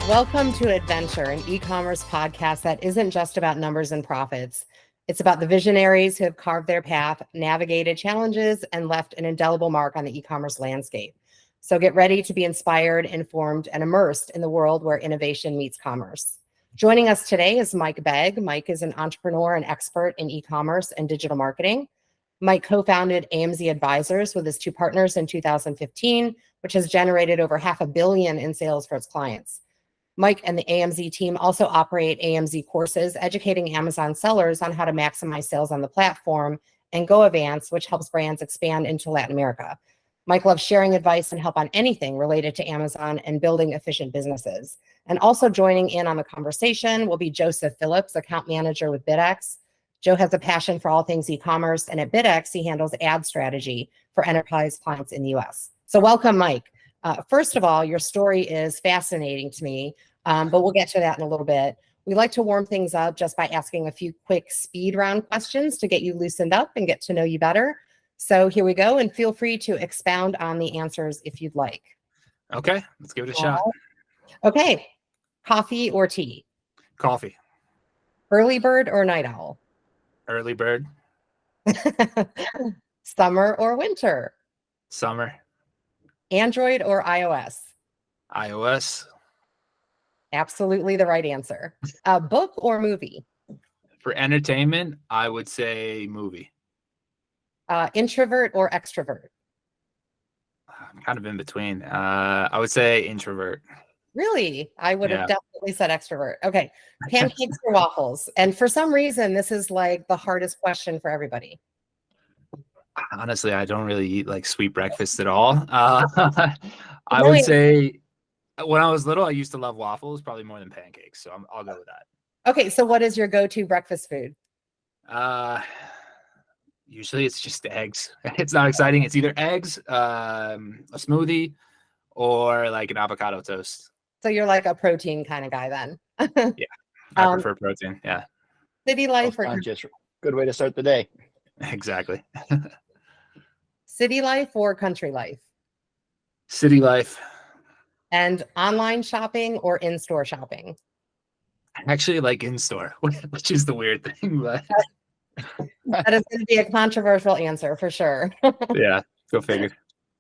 Welcome to Adventure, an e-commerce podcast that isn't just about numbers and profits. It's about the visionaries who have carved their path, navigated challenges, and left an indelible mark on the e-commerce landscape. So get ready to be inspired, informed, and immersed in the world where innovation meets commerce. Joining us today is Mike Begg. Mike is an entrepreneur and expert in e-commerce and digital marketing. Mike co-founded AMZ Advisers with his two partners in 2015, which has generated over $500 million in sales for its clients. Mike and the AMZ team also operate AMZ courses, educating Amazon sellers on how to maximize sales on the platform, and Go Advance, which helps brands expand into Latin America. Mike loves sharing advice and help on anything related to Amazon and building efficient businesses. And also joining in on the conversation will be Joseph Phillips, account manager with BidX. Joe has a passion for all things e-commerce, and at BidX, he handles ad strategy for enterprise clients in the US. So welcome, Mike. First of all, your story is fascinating to me, but we'll get to that in a little bit. We like to warm things up just by asking a few quick speed round questions to get you loosened up and get to know you better. So here we go, and feel free to expound on the answers if you'd like. Okay, let's give it a shot. Okay, coffee or tea? Coffee. Early bird or night owl? Early bird. Summer or winter? Summer. Android or iOS? iOS. Absolutely the right answer. Book or movie? For entertainment, I would say movie. Introvert or extrovert? I'm kind of in between. I would say introvert. Really? I would have definitely said extrovert. Okay. Pancakes or waffles? And for some reason, this is like the hardest question for everybody. Honestly, I don't really eat like sweet breakfast at all. I would say when I was little, I used to love waffles probably more than pancakes. So I'll go with that. Okay. So what is your go-to breakfast food? Usually it's just eggs. It's not exciting. It's either eggs, a smoothie, or like an avocado toast. So you're like a protein kind of guy then. Yeah, I prefer protein. Yeah. City life or just good way to start the day. Exactly. City life or country life? City life. And online shopping or in-store shopping? Actually, like in-store, which is the weird thing, but that is going to be a controversial answer for sure. Yeah, go figure.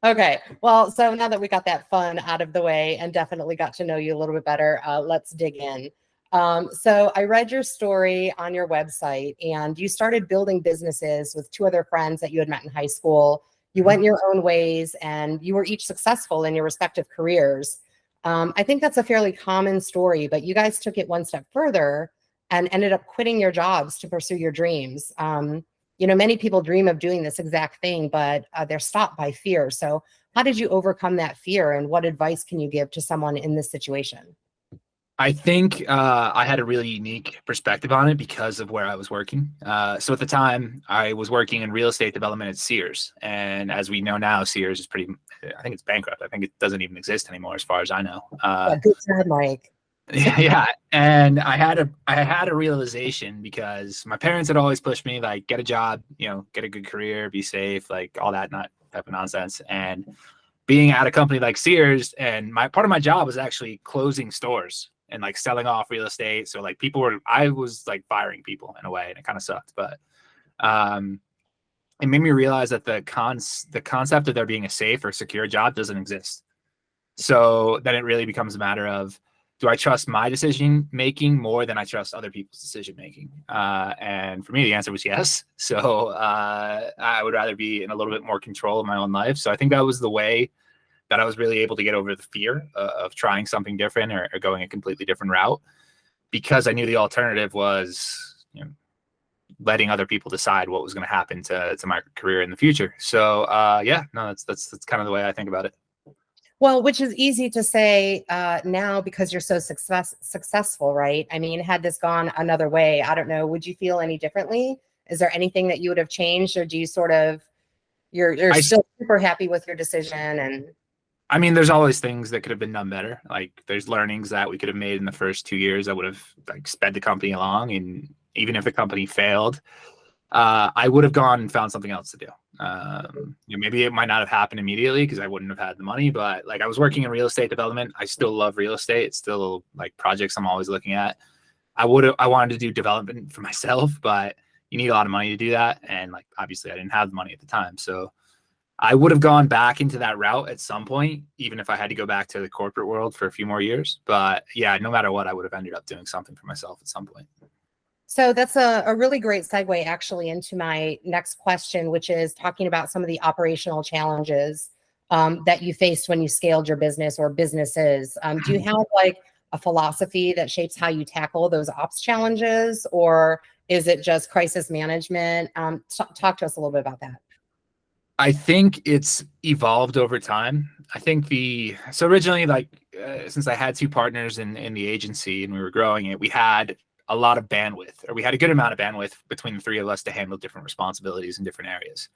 Okay, well, so now that we got that fun out of the way and definitely got to know you a little bit better, let's dig in. So I read your story on your website, and you started building businesses with two other friends that you had met in high school. You went your own ways, and you were each successful in your respective careers. I think that's a fairly common story, but you guys took it one step further and ended up quitting your jobs to pursue your dreams. Many people dream of doing this exact thing, but they're stopped by fear. So how did you overcome that fear, and what advice can you give to someone in this situation? I think I had a really unique perspective on it because of where I was working. So at the time, I was working in real estate development at Sears. And as we know now, Sears is I think it's bankrupt. I think it doesn't even exist anymore as far as I know. Good job, Mike. Yeah. And I had a realization because my parents had always pushed me, like, get a job, get a good career, be safe, like all that type of nonsense. And being at a company like Sears, and part of my job was actually closing stores and like selling off real estate. So like I was like firing people in a way, and it kind of sucked, but it made me realize that the concept of there being a safe or secure job doesn't exist. So then it really becomes a matter of, do I trust my decision making more than I trust other people's decision making? And for me, the answer was yes. So I would rather be in a little bit more control of my own life. So I think that was the way that I was really able to get over the fear of trying something different or going a completely different route, because I knew the alternative was letting other people decide what was going to happen to my career in the future. So that's kind of the way I think about it. Well, which is easy to say now because you're so successful, right? I mean, had this gone another way, I don't know, would you feel any differently? Is there anything that you would have changed, or do you you're still super happy with your decision? And I mean, there's always things that could have been done better. Like there's learnings that we could have made in the first 2 years that would have like sped the company along. And even if the company failed, I would have gone and found something else to do. Maybe it might not have happened immediately because I wouldn't have had the money, but like I was working in real estate development. I still love real estate. It's still like projects I'm always looking at. I wanted to do development for myself, but you need a lot of money to do that. And like, obviously I didn't have the money at the time. So I would have gone back into that route at some point, even if I had to go back to the corporate world for a few more years. But yeah, no matter what, I would have ended up doing something for myself at some point. So that's a really great segue actually into my next question, which is talking about some of the operational challenges that you faced when you scaled your business or businesses. Do you have like a philosophy that shapes how you tackle those ops challenges, or is it just crisis management? Talk to us a little bit about that. I think it's evolved over time. I think so originally, like since I had two partners in the agency and we were growing it, we had a lot of bandwidth, or we had a good amount of bandwidth between the three of us to handle different responsibilities in different areas.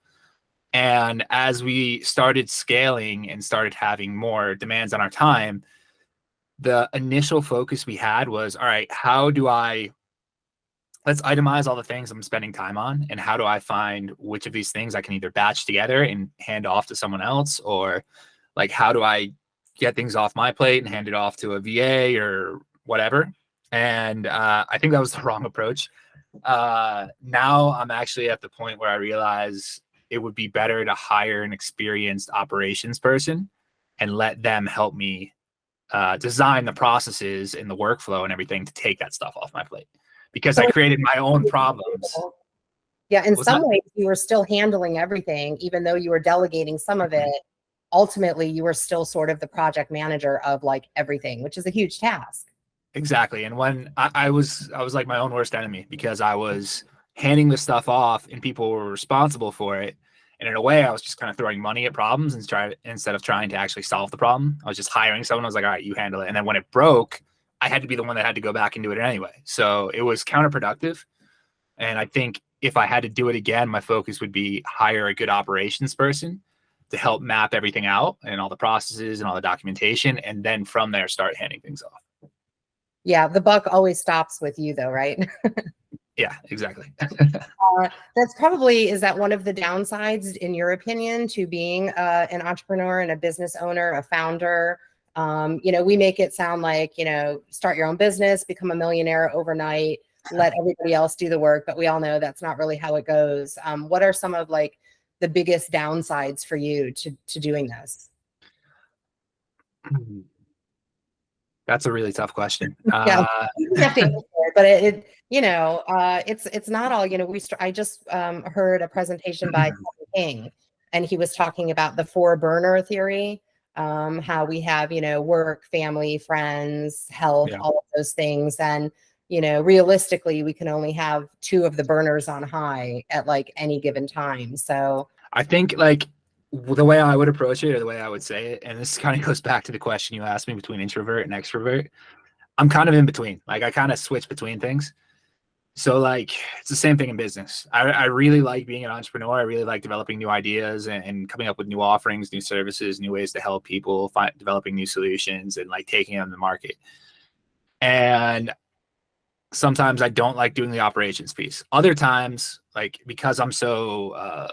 And as we started scaling and started having more demands on our time, the initial focus we had was, all right, let's itemize all the things I'm spending time on, and how do I find which of these things I can either batch together and hand off to someone else, or like, how do I get things off my plate and hand it off to a VA or whatever. And I think that was the wrong approach. Now I'm actually at the point where I realize it would be better to hire an experienced operations person and let them help me design the processes and the workflow and everything to take that stuff off my plate, because I created my own problems. Yeah, in some ways you were still handling everything, even though you were delegating some of it. Ultimately, you were still sort of the project manager of like everything, which is a huge task. Exactly. And when I was like my own worst enemy, because I was handing this stuff off and people were responsible for it. And in a way, I was just kind of throwing money at problems instead of trying to actually solve the problem. I was just hiring someone. I was like, all right, you handle it. And then when it broke, I had to be the one that had to go back and do it anyway. So it was counterproductive. And I think if I had to do it again, my focus would be hire a good operations person to help map everything out and all the processes and all the documentation. And then from there, start handing things off. Yeah, the buck always stops with you though, right? Yeah, exactly. Is that one of the downsides, in your opinion, to being an entrepreneur and a business owner, a founder? We make it sound like, start your own business, become a millionaire overnight, let everybody else do the work. But we all know that's not really how it goes. What are some of like the biggest downsides for you to doing this? That's a really tough question. Yeah, you have to answer it, but it's not all. I just heard a presentation by Kevin King, and he was talking about the 4 burner theory. How we have work, family, friends, health, all of those things, and realistically, we can only have 2 of the burners on high at like any given time. So I think like the way I would approach it, or the way I would say it, and this kind of goes back to the question you asked me between introvert and extrovert. I'm kind of in between. Like I kind of switch between things. So like it's the same thing in business. I really like being an entrepreneur. I really like developing new ideas and coming up with new offerings, new services, new ways to help people, developing new solutions and like taking them to the market. And sometimes I don't like doing the operations piece. Other times, like because I'm so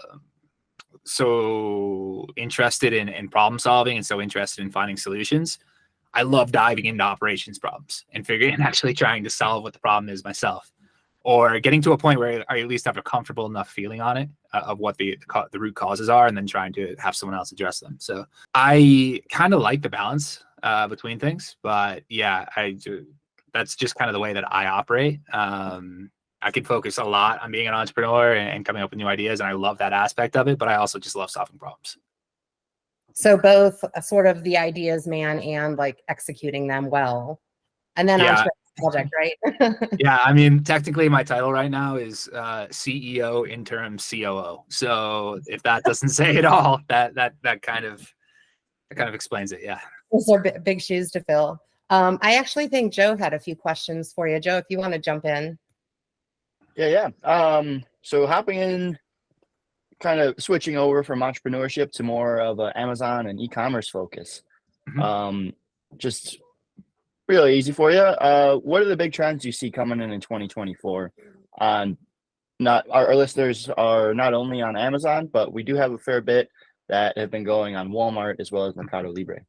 interested in problem solving and so interested in finding solutions, I love diving into operations problems and actually trying to solve what the problem is myself, or getting to a point where I at least have a comfortable enough feeling on it of what the root causes are, and then trying to have someone else address them. So I kind of like the balance between things, but yeah, that's just kind of the way that I operate. I can focus a lot on being an entrepreneur and coming up with new ideas, and I love that aspect of it, but I also just love solving problems. So both sort of the ideas man and like executing them well. And then on to the project, right? Yeah, I mean, technically my title right now is CEO interim COO. So if that doesn't say it all, that kind of explains it. Yeah. Those are big shoes to fill. I actually think Joe had a few questions for you. Joe, if you want to jump in. Yeah. So hopping in, kind of switching over from entrepreneurship to more of an Amazon and e-commerce focus. Mm-hmm. Just really easy for you. What are the big trends you see coming in 2024 on not our listeners are not only on Amazon, but we do have a fair bit that have been going on Walmart as well as Mercado Libre.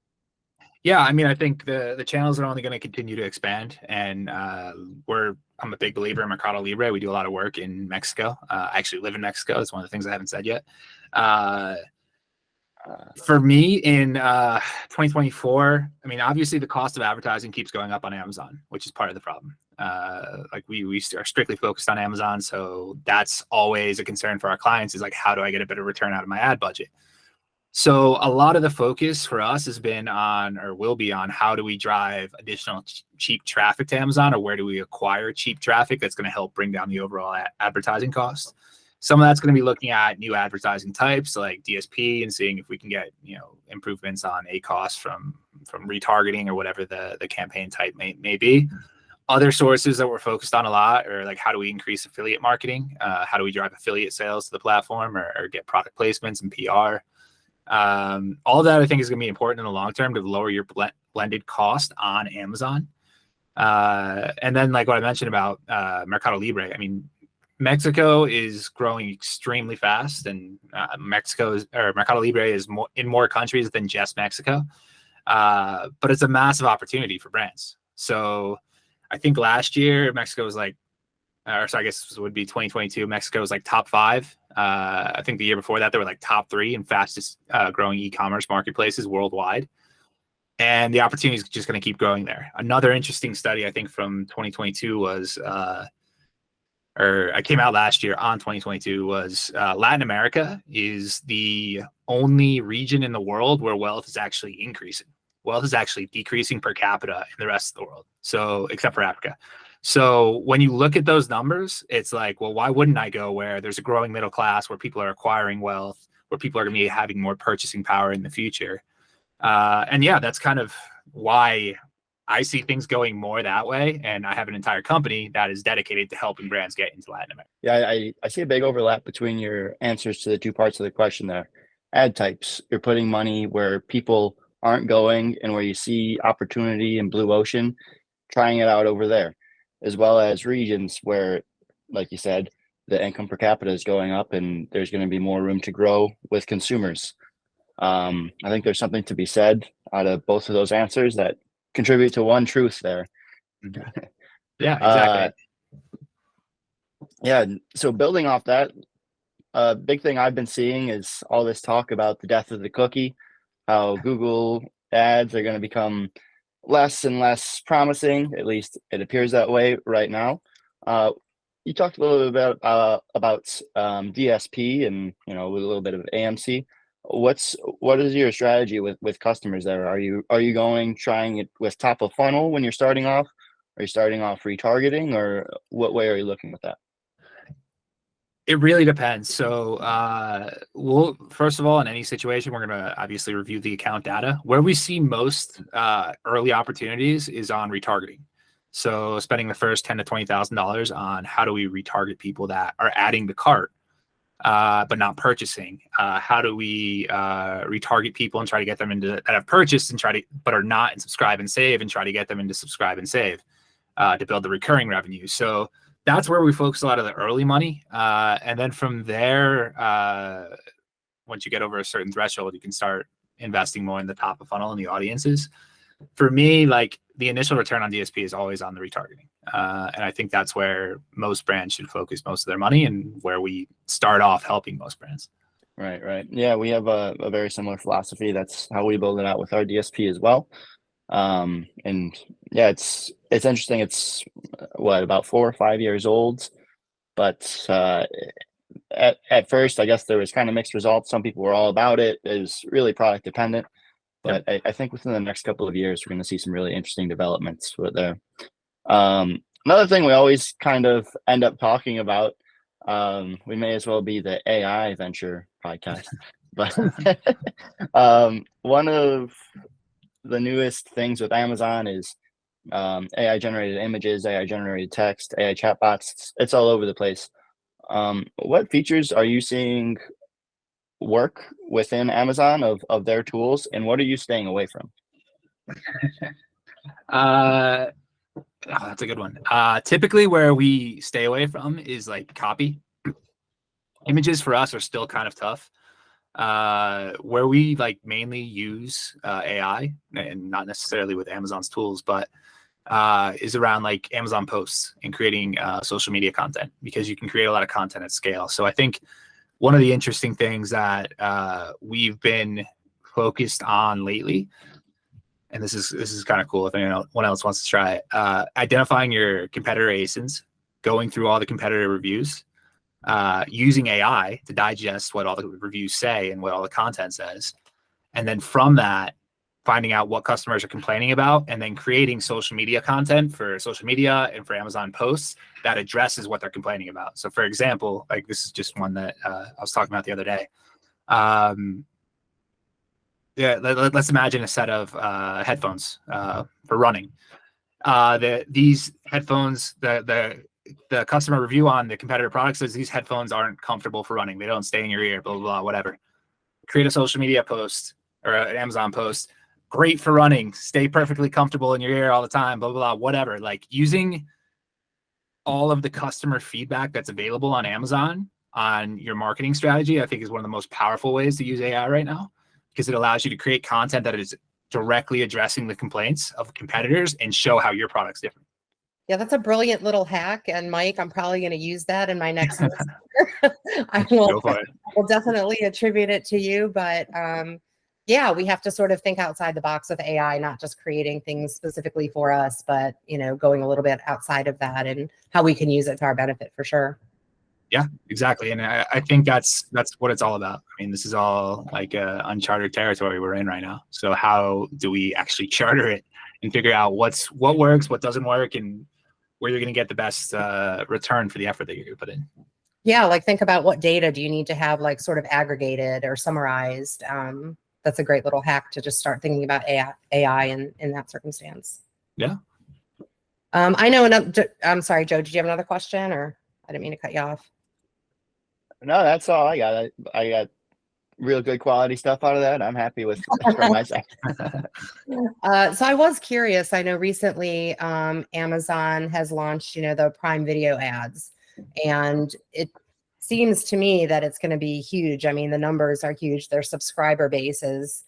Yeah, I mean, I think the channels are only going to continue to expand, and I'm a big believer in Mercado Libre. We do a lot of work in Mexico. I actually live in Mexico. It's one of the things I haven't said yet. For me in 2024, I mean, obviously the cost of advertising keeps going up on Amazon, which is part of the problem. Like we are strictly focused on Amazon, so that's always a concern for our clients is like, how do I get a better return out of my ad budget? So a lot of the focus for us has been on, or will be on, how do we drive additional cheap traffic to Amazon, or where do we acquire cheap traffic that's going to help bring down the overall advertising cost? Some of that's going to be looking at new advertising types like DSP and seeing if we can get, improvements on ACoS from retargeting or whatever the campaign type may be. Other sources that we're focused on a lot are like, how do we increase affiliate marketing? How do we drive affiliate sales to the platform or get product placements and PR? All that I think is going to be important in the long term to lower your blended cost on Amazon. And then like what I mentioned about Mercado Libre, I mean, Mexico is growing extremely fast, and Mercado Libre is in more countries than just Mexico. But it's a massive opportunity for brands. So I think last year Mexico was like, I guess it would be 2022. Mexico was like top 5. I think the year before that, they were like top 3 in fastest growing e-commerce marketplaces worldwide. And the opportunity is just going to keep growing there. Another interesting study, I think, from 2022 was, I came out last year on 2022, was Latin America is the only region in the world where wealth is actually increasing. Wealth is actually decreasing per capita in the rest of the world. So, except for Africa. So when you look at those numbers, it's like, well, why wouldn't I go where there's a growing middle class, where people are acquiring wealth, where people are going to be having more purchasing power in the future? And yeah, that's kind of why I see things going more that way. And I have an entire company that is dedicated to helping brands get into Latin America. Yeah, I see a big overlap between your answers to the two parts of the question there. Ad types, you're putting money where people aren't going and where you see opportunity in blue ocean, trying it out over there, as well as regions where, like you said, the income per capita is going up and there's going to be more room to grow with consumers. I think there's something to be said out of both of those answers that contribute to one truth there. Yeah, exactly. Yeah. So building off that, a big thing I've been seeing is all this talk about the death of the cookie, how Google ads are going to become less and less promising. At least it appears that way right now. You talked a little bit about DSP and with a little bit of AMC. What is your strategy with customers there? Are you trying it with top of funnel when you're starting off? Are you starting off retargeting, or what way are you looking with that? It really depends. So we'll, first of all, in any situation, we're going to obviously review the account data. Where we see most early opportunities is on retargeting. So spending the first $10,000 to $20,000 on how do we retarget people that are adding the cart but not purchasing. How do we retarget people and try to get them into that have purchased and but are not in subscribe and save, and try to get them into subscribe and save to build the recurring revenue. So that's where we focus a lot of the early money. And then from there, once you get over a certain threshold, you can start investing more in the top of funnel and the audiences. For me, like the initial return on DSP is always on the retargeting. And I think that's where most brands should focus most of their money, and where we start off helping most brands. Right. Yeah, we have a very similar philosophy. That's how we build it out with our DSP as well. And yeah, it's interesting. It's about 4 or 5 years old, but at first, I guess there was kind of mixed results. Some people were all about it. It was really product dependent, but yep. I think within the next couple of years, we're going to see some really interesting developments with there. Another thing we always kind of end up talking about, we may as well be the AI venture podcast, but one of the newest things with Amazon is AI generated images, AI generated text, AI chatbots. It's all over the place. What features are you seeing work within Amazon of their tools, and what are you staying away from? That's a good one. Typically where we stay away from is like copy. Images for us are still kind of tough. Where we like mainly use AI, and not necessarily with Amazon's tools, but is around like Amazon posts and creating social media content, because you can create a lot of content at scale. So I think one of the interesting things that we've been focused on lately, and this is kind of cool if anyone else wants to try it, identifying your competitor ASINs, going through all the competitor reviews, using AI to digest what all the reviews say and what all the content says. And then from that, finding out what customers are complaining about, and then creating social media content for social media and for Amazon posts that addresses what they're complaining about. So for example, like this is just one that I was talking about the other day. Let's imagine a set of headphones for running. These headphones, the customer review on the competitor product says these headphones aren't comfortable for running. They don't stay in your ear, blah, blah, blah, whatever. Create a social media post or an Amazon post. Great for running. Stay perfectly comfortable in your ear all the time, blah, blah, blah, whatever. Like using all of the customer feedback that's available on Amazon on your marketing strategy, I think is one of the most powerful ways to use AI right now, because it allows you to create content that is directly addressing the complaints of competitors and show how your product's different. Yeah, that's a brilliant little hack. And Mike, I'm probably going to use that in my next newsletter. I will definitely attribute it to you. But yeah, we have to sort of think outside the box with AI, not just creating things specifically for us, but, going a little bit outside of that and how we can use it to our benefit for sure. Yeah, exactly. And I think that's what it's all about. I mean, this is all like uncharted territory we're in right now. So how do we actually charter it and figure out what works, what doesn't work, and where you're going to get the best return for the effort that you're going to put in? Yeah, like think about what data do you need to have like sort of aggregated or summarized. That's a great little hack to just start thinking about AI in that circumstance. Yeah. I know I'm sorry, Joe, did you have another question, or I didn't mean to cut you off? No, that's all I got. I got real good quality stuff out of that. I'm happy with from my side. So I was curious. I know recently Amazon has launched, the Prime Video ads, and it seems to me that it's going to be huge. I mean, the numbers are huge. Their subscriber base is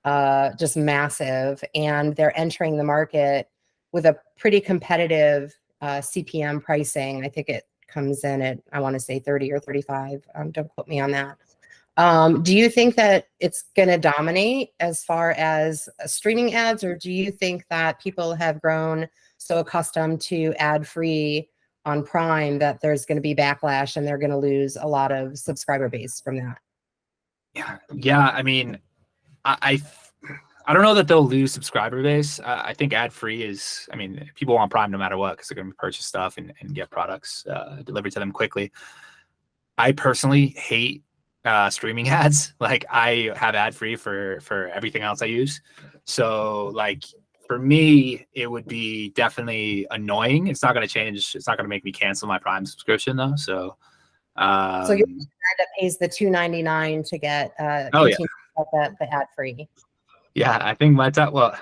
just massive, and they're entering the market with a pretty competitive CPM pricing. I think it comes in at, I want to say 30 or 35. Don't quote me on that. Do you think that it's going to dominate as far as streaming ads, or do you think that people have grown so accustomed to ad-free on Prime that there's going to be backlash and they're going to lose a lot of subscriber base from that? Yeah. I mean, I don't know that they'll lose subscriber base. I think ad-free is, I mean, people want Prime no matter what, because they're going to purchase stuff and get products delivered to them quickly. I personally hate streaming ads. Like I have ad-free for everything else I use. So like for me, it would be definitely annoying. It's not going to change. It's not going to make me cancel my Prime subscription though. So so you're the guy that pays the $2.99 to get the ad-free. Yeah, I think my time, well,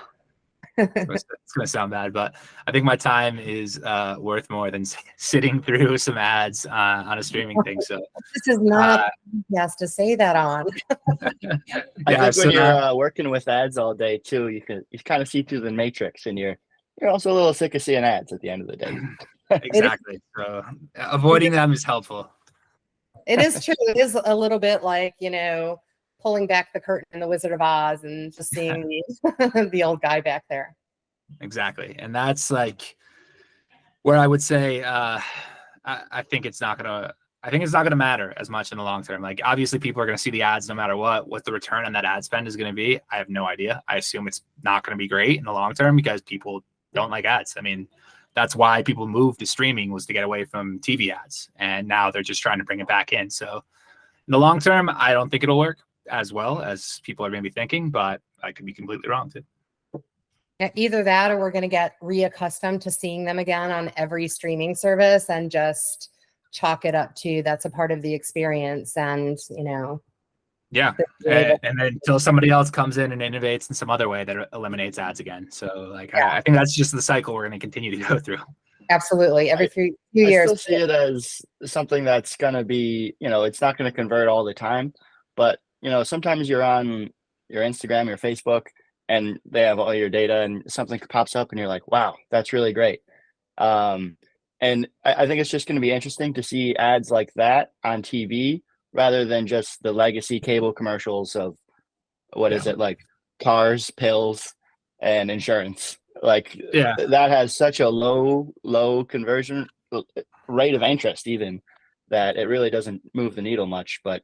it's going to sound bad, but I think my time is worth more than sitting through some ads on a streaming thing. So this is not yes to say that on. I think when you're working with ads all day too, you kind of see through the matrix, and you're also a little sick of seeing ads at the end of the day. Exactly. So avoiding them is helpful. It is true. It is a little bit like, pulling back the curtain in the Wizard of Oz and just seeing the old guy back there. Exactly. And that's like where I would say I think it's not gonna matter as much in the long term. Like obviously people are gonna see the ads no matter what the return on that ad spend is gonna be. I have no idea. I assume it's not gonna be great in the long term because people don't like ads. I mean, that's why people moved to streaming, was to get away from TV ads. And now they're just trying to bring it back in. So in the long term, I don't think it'll work as well as people are maybe thinking, but I could be completely wrong too. Yeah, either that or we're going to get reaccustomed to seeing them again on every streaming service and just chalk it up to that's a part of the experience. And, yeah. And then until somebody else comes in and innovates in some other way that eliminates ads again. So like, I think that's just the cycle we're going to continue to go through. Absolutely. Every I, few I years. still see it as something that's going to be, it's not going to convert all the time, but sometimes you're on your Instagram, your Facebook, and they have all your data and something pops up and you're like, wow, that's really great. Um, and I think it's just going to be interesting to see ads like that on TV rather than just the legacy cable commercials of what Yeah. is it, like cars, pills, and insurance. Like Yeah. that has such a low conversion rate of interest even that it really doesn't move the needle much. But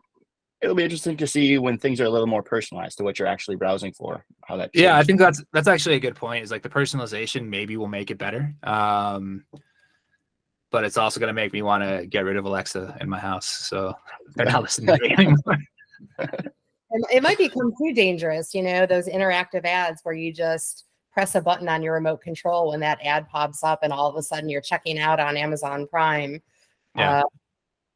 it'll be interesting to see when things are a little more personalized to what you're actually browsing for, how that Yeah, I changes. think that's actually a good point. Is like the personalization maybe will make it better. But it's also going to make me want to get rid of Alexa in my house. So they're not listening to me anymore. It might become too dangerous, those interactive ads where you just press a button on your remote control when that ad pops up and all of a sudden you're checking out on Amazon Prime. Yeah.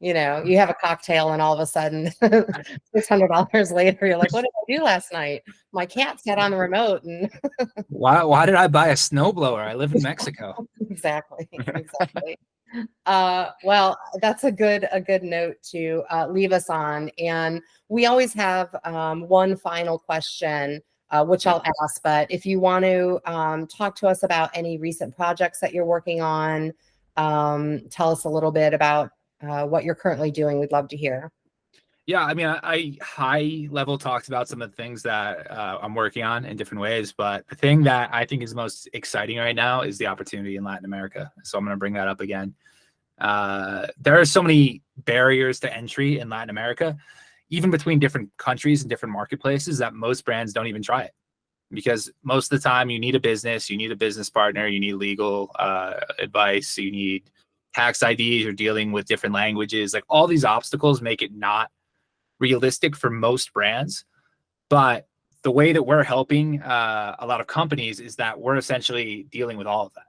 You have a cocktail and all of a sudden $600 later, you're like, what did I do last night? My cat sat on the remote and Why did I buy a snowblower? I live in Mexico. exactly. Well, that's a good note to leave us on. And we always have one final question, which I'll ask. But if you want to talk to us about any recent projects that you're working on, tell us a little bit about what you're currently doing. We'd love to hear. Yeah, I mean, I high level talked about some of the things that I'm working on in different ways, but the thing that I think is most exciting right now is the opportunity in Latin America. So I'm going to bring that up again. There are so many barriers to entry in Latin America, even between different countries and different marketplaces, that most brands don't even try it. Because most of the time you need a business partner, you need legal advice, you need tax IDs, you're dealing with different languages. Like all these obstacles make it not realistic for most brands. But the way that we're helping a lot of companies is that we're essentially dealing with all of that.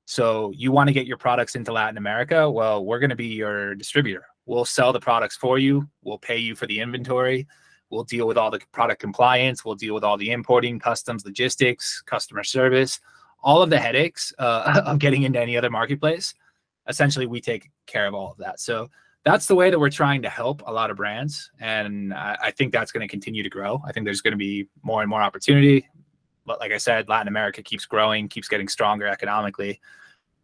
So you want to get your products into Latin America? Well, we're going to be your distributor. We'll sell the products for you. We'll pay you for the inventory. We'll deal with all the product compliance. We'll deal with all the importing, customs, logistics, customer service, all of the headaches of getting into any other marketplace. Essentially, we take care of all of that. So that's the way that we're trying to help a lot of brands. And I think that's going to continue to grow. I think there's going to be more and more opportunity. But like I said, Latin America keeps growing, keeps getting stronger economically.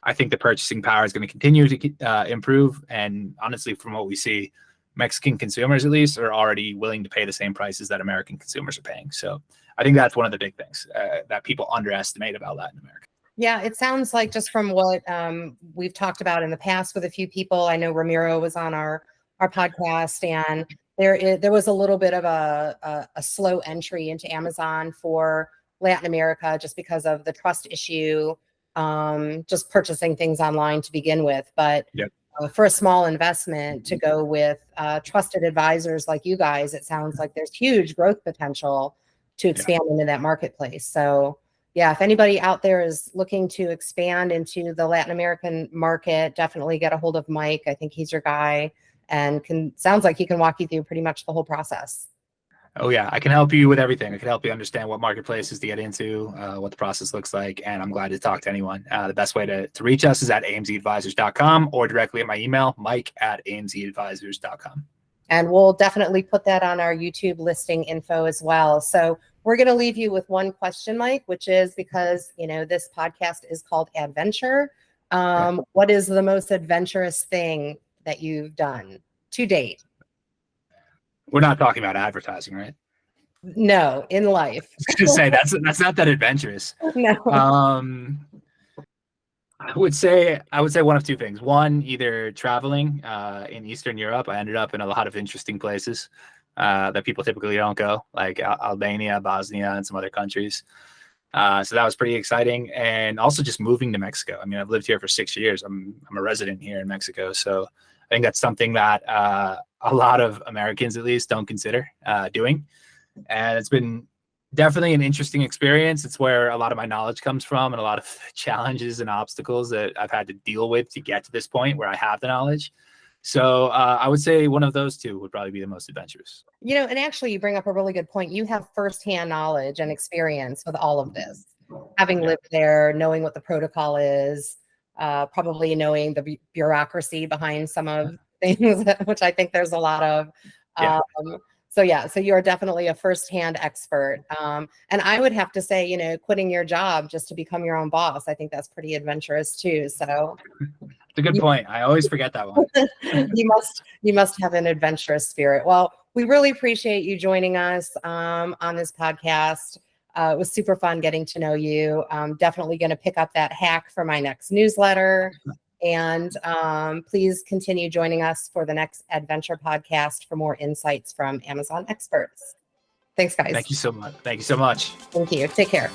I think the purchasing power is going to continue to improve. And honestly, from what we see, Mexican consumers, at least, are already willing to pay the same prices that American consumers are paying. So I think that's one of the big things that people underestimate about Latin America. Yeah, it sounds like just from what we've talked about in the past with a few people. I know Ramiro was on our podcast, and there was a little bit of a slow entry into Amazon for Latin America just because of the trust issue, just purchasing things online to begin with. But Yep. For a small investment to go with trusted advisors like you guys, it sounds like there's huge growth potential to expand into that marketplace. So yeah, if anybody out there is looking to expand into the Latin American market, definitely get a hold of Mike. I think he's your guy, and sounds like he can walk you through pretty much the whole process. Oh yeah, I can help you with everything. I can help you understand what marketplaces to get into, what the process looks like, and I'm glad to talk to anyone. The best way to reach us is at amzadvisors.com or directly at my email, mike@amzadvisors.com. And we'll definitely put that on our YouTube listing info as well. So we're going to leave you with one question, Mike, which is, because this podcast is called Adventure. What is the most adventurous thing that you've done to date? We're not talking about advertising, right? No, in life. I was gonna say that's not that adventurous. No. I would say one of two things. One, either traveling in Eastern Europe. I ended up in a lot of interesting places that people typically don't go, like Albania, Bosnia, and some other countries. So that was pretty exciting. And also just moving to Mexico. I mean, I've lived here for 6 years. I'm a resident here in Mexico. So I think that's something that a lot of Americans, at least, don't consider doing. And it's been definitely an interesting experience. It's where a lot of my knowledge comes from, and a lot of challenges and obstacles that I've had to deal with to get to this point where I have the knowledge. So I would say one of those two would probably be the most adventurous. And actually you bring up a really good point. You have firsthand knowledge and experience with all of this, having lived there, knowing what the protocol is, probably knowing the bureaucracy behind some of things, which I think there's a lot of. Yeah. So you're definitely a firsthand expert. And I would have to say, you know, quitting your job just to become your own boss, I think that's pretty adventurous too. So It's a good point. I always forget that one. you must have an adventurous spirit. Well, we really appreciate you joining us on this podcast. It was super fun getting to know you. I'm definitely going to pick up that hack for my next newsletter. And please continue joining us for the next adventure podcast for more insights from Amazon experts. Thanks, guys. Thank you so much. Thank you so much. Thank you. Take care.